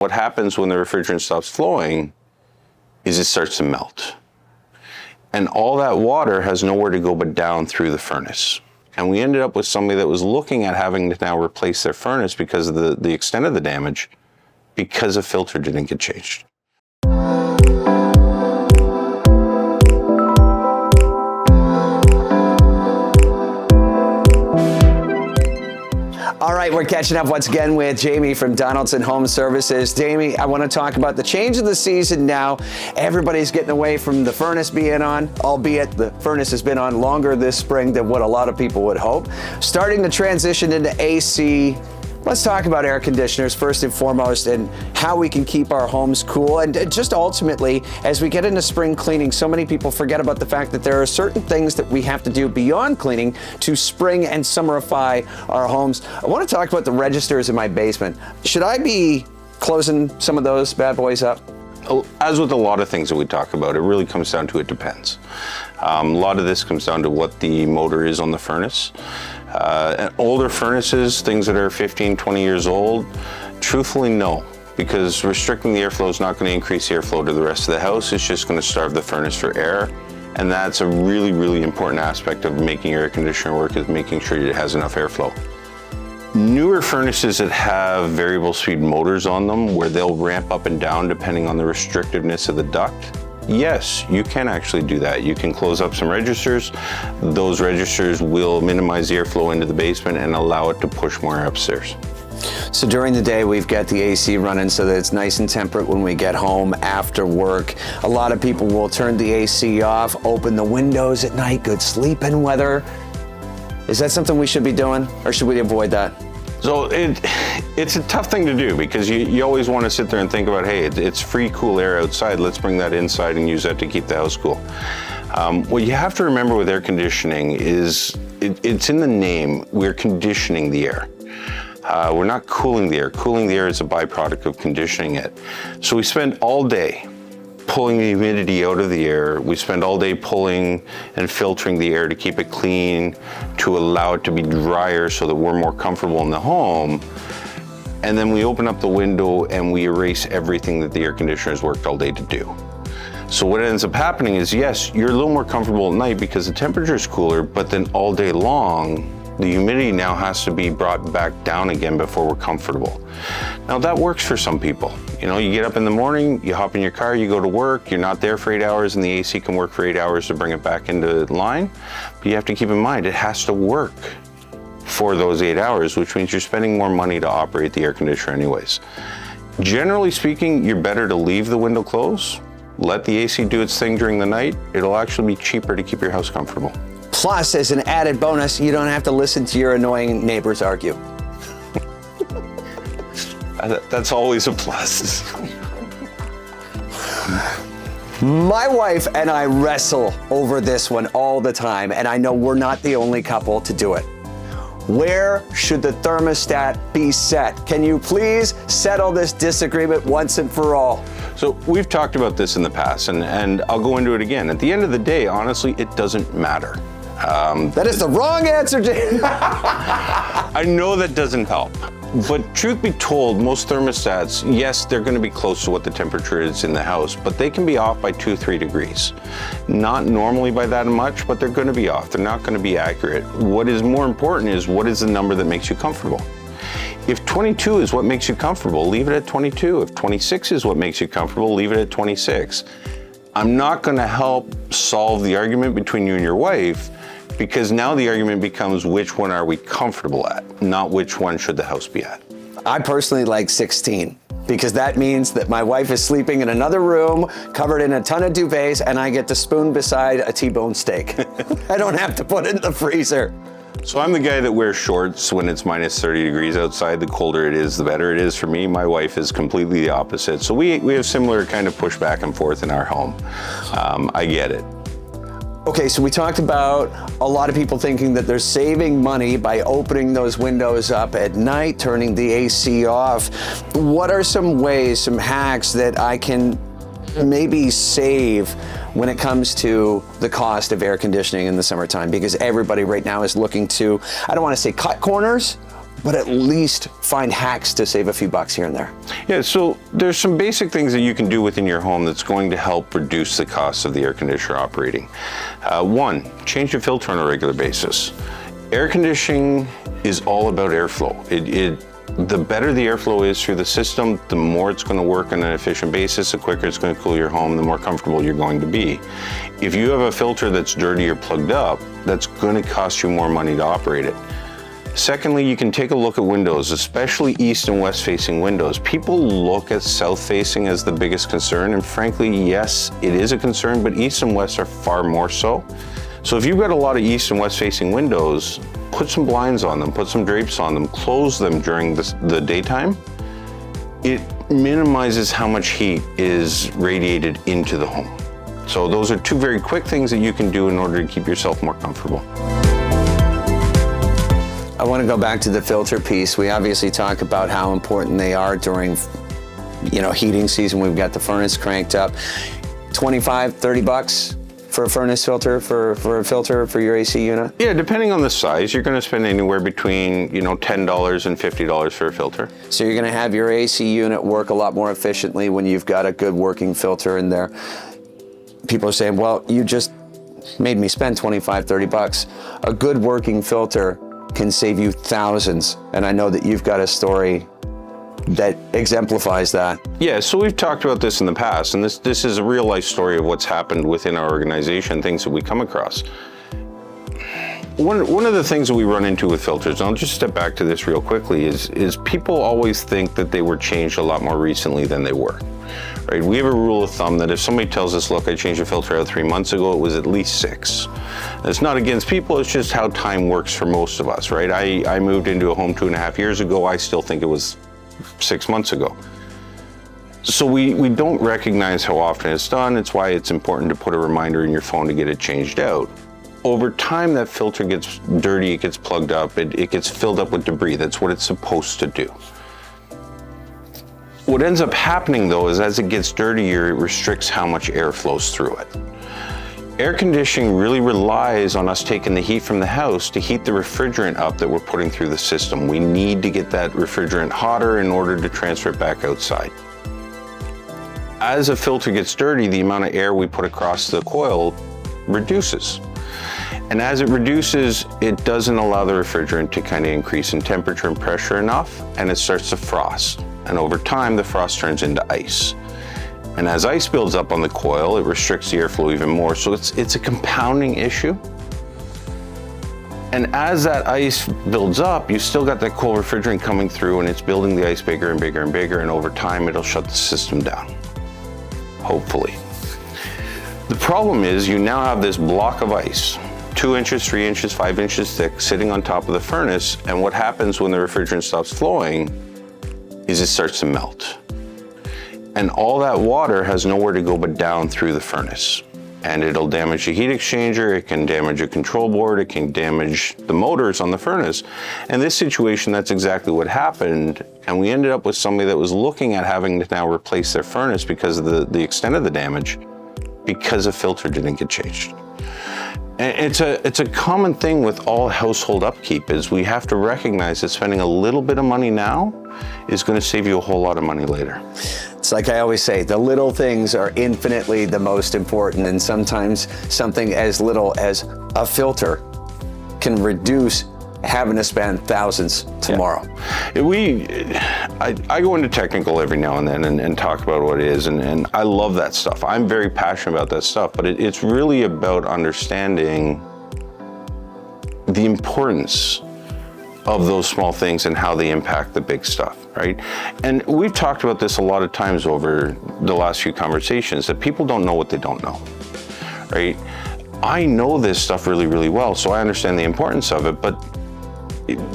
What happens when the refrigerant stops flowing is it starts to melt. And all that water has nowhere to go but down through the furnace. And we ended up with somebody that was looking at having to now replace their furnace because of the extent of the damage, because a filter didn't get changed. All right, we're catching up once again with Jamie from Donaldson Home Services. Jamie, I want to talk about the change of the season now. Everybody's getting away from the furnace being on, albeit the furnace has been on longer this spring than what a lot of people would hope. Starting to transition into AC. Let's talk about air conditioners first and foremost and how we can keep our homes cool. And just ultimately, as we get into spring cleaning, so many people forget about the fact that there are certain things that we have to do beyond cleaning to spring and summerify our homes. I want to talk about the registers in my basement. Should I be closing some of those bad boys up? As with a lot of things that we talk about, it really comes down to it depends. A lot of this comes down to what the motor is on the furnace. Older furnaces, things that are 15, 20 years old, truthfully no, because restricting the airflow is not going to increase the airflow to the rest of the house. It's just going to starve the furnace for air. And that's a really, really important aspect of making your air conditioner work, is making sure it has enough airflow. Newer furnaces that have variable speed motors on them, where they'll ramp up and down depending on the restrictiveness of the duct, yes, you can actually do that. You can close up some registers. Those registers will minimize the airflow into the basement and allow it to push more upstairs. So during the day, we've got the AC running so that it's nice and temperate when we get home after work. A lot of people will turn the AC off, open the windows at night, good sleeping weather. Is that something we should be doing, or should we avoid that? So it's a tough thing to do, because you always want to sit there and think about, hey, it's free cool air outside, let's bring that inside and use that to keep the house cool. What you have to remember with air conditioning is it's in the name. We're conditioning the air. We're not cooling the air. Cooling the air is a byproduct of conditioning it. So we spend all day pulling the humidity out of the air. We spend all day pulling and filtering the air to keep it clean, to allow it to be drier so that we're more comfortable in the home. And then we open up the window and we erase everything that the air conditioner has worked all day to do. So what ends up happening is, yes, you're a little more comfortable at night because the temperature is cooler, but then all day long, the humidity now has to be brought back down again before we're comfortable. Now that works for some people. You know, you get up in the morning, you hop in your car, you go to work, you're not there for 8 hours, and the AC can work for 8 hours to bring it back into line. But you have to keep in mind, it has to work for those 8 hours, which means you're spending more money to operate the air conditioner anyways. Generally speaking, you're better to leave the window closed, let the AC do its thing during the night. It'll actually be cheaper to keep your house comfortable. Plus, as an added bonus, you don't have to listen to your annoying neighbors argue. That's always a plus. My wife and I wrestle over this one all the time, and I know we're not the only couple to do it. Where should the thermostat be set? Can you please settle this disagreement once and for all? So we've talked about this in the past, and I'll go into it again. At the end of the day, honestly, it doesn't matter. That is the wrong answer, Jay. I know that doesn't help. But truth be told, most thermostats, yes, they're going to be close to what the temperature is in the house, but they can be off by 2-3 degrees. Not normally by that much, but they're going to be off. They're not going to be accurate. What is more important is, what is the number that makes you comfortable? If 22 is what makes you comfortable, leave it at 22. If 26 is what makes you comfortable, leave it at 26. I'm not going to help solve the argument between you and your wife, because now the argument becomes, which one are we comfortable at, not which one should the house be at. I personally like 16, because that means that my wife is sleeping in another room covered in a ton of duvets, and I get to spoon beside a T-bone steak. I don't have to put it in the freezer. So I'm the guy that wears shorts when it's minus 30 degrees outside. The colder it is, the better it is for me. My wife is completely the opposite. So we have similar kind of push back and forth in our home. I get it. Okay, so we talked about a lot of people thinking that they're saving money by opening those windows up at night, turning the AC off. What are some ways, some hacks that I can maybe save when it comes to the cost of air conditioning in the summertime? Because everybody right now is looking to, I don't want to say cut corners, but at least find hacks to save a few bucks here and there? Yeah, so there's some basic things that you can do within your home that's going to help reduce the cost of the air conditioner operating. One, change the filter on a regular basis. Air conditioning is all about airflow. The better the airflow is through the system, the more it's going to work on an efficient basis, the quicker it's going to cool your home, the more comfortable you're going to be. If you have a filter that's dirty or plugged up, that's going to cost you more money to operate it. Secondly, you can take a look at windows, especially east and west facing windows. People look at south facing as the biggest concern, and frankly, yes, it is a concern, but east and west are far more so. So if you've got a lot of east and west facing windows, put some blinds on them, put some drapes on them, close them during the daytime. It minimizes how much heat is radiated into the home. So those are two very quick things that you can do in order to keep yourself more comfortable. I want to go back to the filter piece. We obviously talk about how important they are during, heating season. We've got the furnace cranked up. 25, 30 bucks for a furnace filter, for a filter for your AC unit? Yeah, depending on the size, you're going to spend anywhere between, $10 and $50 for a filter. So you're going to have your AC unit work a lot more efficiently when you've got a good working filter in there. People are saying, well, you just made me spend 25, 30 bucks. A good working filter can save you thousands. And I know that you've got a story that exemplifies that. Yeah, so we've talked about this in the past, and this is a real life story of what's happened within our organization, things that we come across. One of the things that we run into with filters, and I'll just step back to this real quickly, is people always think that they were changed a lot more recently than they were. Right? We have a rule of thumb that if somebody tells us, look, I changed a filter out 3 months ago, it was at least 6. And it's not against people, it's just how time works for most of us, right? I moved into a home 2.5 years ago, I still think it was 6 months ago. So we don't recognize how often it's done. It's why it's important to put a reminder in your phone to get it changed out. Over time, that filter gets dirty, it gets plugged up, it gets filled up with debris. That's what it's supposed to do. What ends up happening though is as it gets dirtier, it restricts how much air flows through it. Air conditioning really relies on us taking the heat from the house to heat the refrigerant up that we're putting through the system. We need to get that refrigerant hotter in order to transfer it back outside. As a filter gets dirty, the amount of air we put across the coil reduces. And as it reduces, it doesn't allow the refrigerant to kind of increase in temperature and pressure enough, and it starts to frost. And over time, the frost turns into ice. And as ice builds up on the coil, it restricts the airflow even more. So it's a compounding issue. And as that ice builds up, you still got that cold refrigerant coming through, and it's building the ice bigger and bigger and bigger. And over time, it'll shut the system down, hopefully. The problem is you now have this block of ice, 2 inches, 3 inches, 5 inches thick, sitting on top of the furnace. And what happens when the refrigerant stops flowing is it starts to melt. And all that water has nowhere to go but down through the furnace. And it'll damage the heat exchanger, it can damage a control board, it can damage the motors on the furnace. And this situation, that's exactly what happened. And we ended up with somebody that was looking at having to now replace their furnace because of the extent of the damage, because a filter didn't get changed. And it's a common thing with all household upkeep is we have to recognize that spending a little bit of money now is going to save you a whole lot of money later. It's like I always say, the little things are infinitely the most important, and sometimes something as little as a filter can reduce having to spend thousands tomorrow. Yeah. I go into technical every now and then and talk about what it is, and I love that stuff. I'm very passionate about that stuff, but it's really about understanding the importance of those small things and how they impact the big stuff, right? And we've talked about this a lot of times over the last few conversations, that people don't know what they don't know, right? I know this stuff really, really well, so I understand the importance of it, but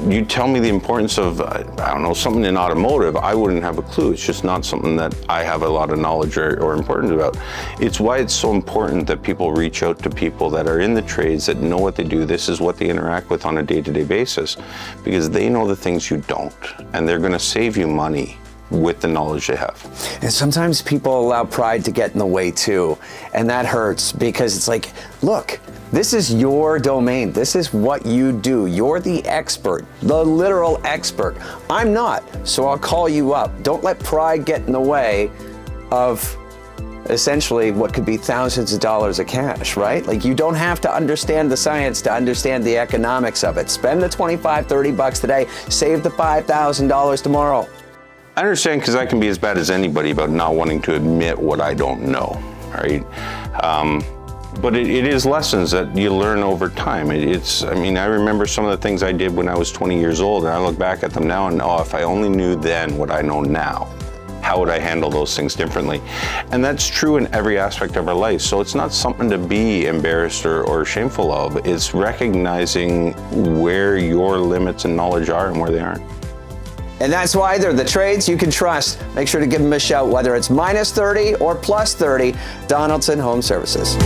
you tell me the importance of, I don't know, something in automotive, I wouldn't have a clue. It's just not something that I have a lot of knowledge or importance about. It's why it's so important that people reach out to people that are in the trades, that know what they do. This is what they interact with on a day-to-day basis, because they know the things you don't, and they're gonna save you money with the knowledge they have. And sometimes people allow pride to get in the way too, and that hurts because it's like, look, This is your domain. This is what you do. You're the expert, the literal expert. I'm not, so I'll call you up. Don't let pride get in the way of essentially what could be thousands of dollars of cash, right? Like, you don't have to understand the science to understand the economics of it. Spend the $25, $30 today, save the $5,000 tomorrow. I understand, because I can be as bad as anybody about not wanting to admit what I don't know, right? But it is lessons that you learn over time. I mean, I remember some of the things I did when I was 20 years old, and I look back at them now and, oh, if I only knew then what I know now, how would I handle those things differently? And that's true in every aspect of our life. So it's not something to be embarrassed or shameful of. It's recognizing where your limits and knowledge are and where they aren't. And that's why they're the trades you can trust. Make sure to give them a shout, whether it's -30 or +30, Donaldson Home Services.